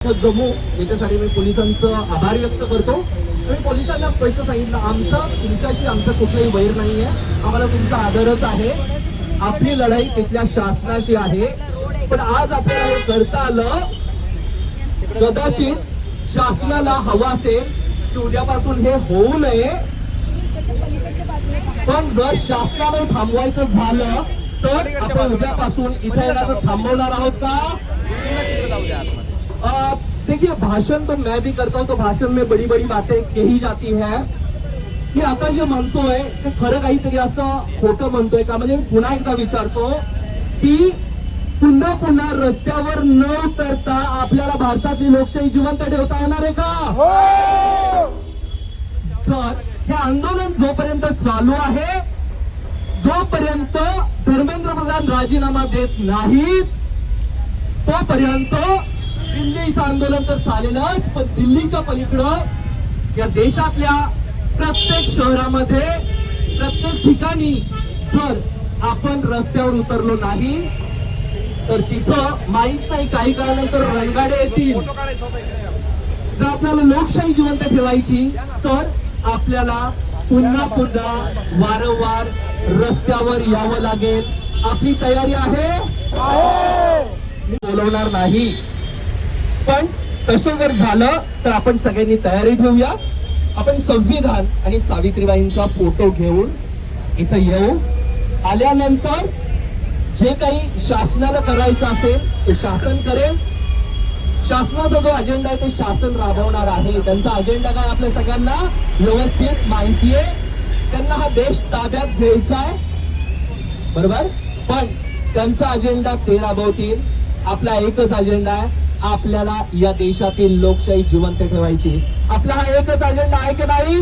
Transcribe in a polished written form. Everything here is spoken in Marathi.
जमू याच्यासाठी मी पोलिसांचं आभार व्यक्त करतो. मी पोलिसांना स्पष्ट सांगितलं आमचं तुमच्याशी आमचं कुठलंही वैर नाहीये, आम्हाला तुमचा आदरच आहे. आपली लढाई तिथल्या शासनाशी आहे. पण आज आपल्याला हे करता आलं, कदाचित शासनाला हवा असेल की उद्यापासून हे होऊ नये. पण जर शासनाने थांबवायचं झालं तर आपण उद्यापासून इथे येण्याचं थांबवणार आहोत का? देखिए भाषण तो मैं भी करता हूं, तो भाषण में बड़ी बड़ी बातें कही जाती है की आता जे म्हणतोय ते खरं काहीतरी असं खोटं म्हणतोय का. म्हणजे पुन्हा एकदा विचारतो की पुन्हा पुन्हा रस्त्यावर न उतरता आपल्याला भारतातली लोकशाही जिवंत ठेवता येणार आहे का? तर हे आंदोलन जोपर्यंत चालू आहे, जोपर्यंत धर्मेंद्र प्रधान राजीनामा देत नाहीत, तोपर्यंत दिल्लीचं आंदोलन तर चालेलच. पण दिल्लीच्या पलीकडं या देशातल्या प्रत्येक शहरामध्ये प्रत्येक ठिकाणी जर आपण रस्त्यावर उतरलो नाही तर तिथं माहित नाही काही काळानंतर रणगाडे येतील. जर आपल्याला लोकशाही जिवंत ठेवायची तर आपल्याला पुन्हा पुन्हा वारंवार रस्त्यावर यावं लागेल. आपली तयारी आहे? मी बोलवणार नाही, पण तसं जर झालं तर आपण सगळ्यांनी तयारी ठेवूया. आपण संविधान आणि सावित्रीबाईंचा फोटो घेऊन इथं येऊ. आल्यानंतर जे काही शासनाला करायचं असेल ते शासन करेल. शासनाचा जो अजेंडा आहे ते शासन राबवणार आहे. त्यांचा अजेंडा काय आपल्या सगळ्यांना व्यवस्थित माहिती आहे. त्यांना हा देश ताब्यात घ्यायचा आहे, बरोबर. पण त्यांचा अजेंडा ते राबवतील. आपला एकच अजेंडा आहे, आपल्याला या देशातील लोकशाही जिवंत ठेवायची. आपला हा एकच अजेंडा आहे की नाही?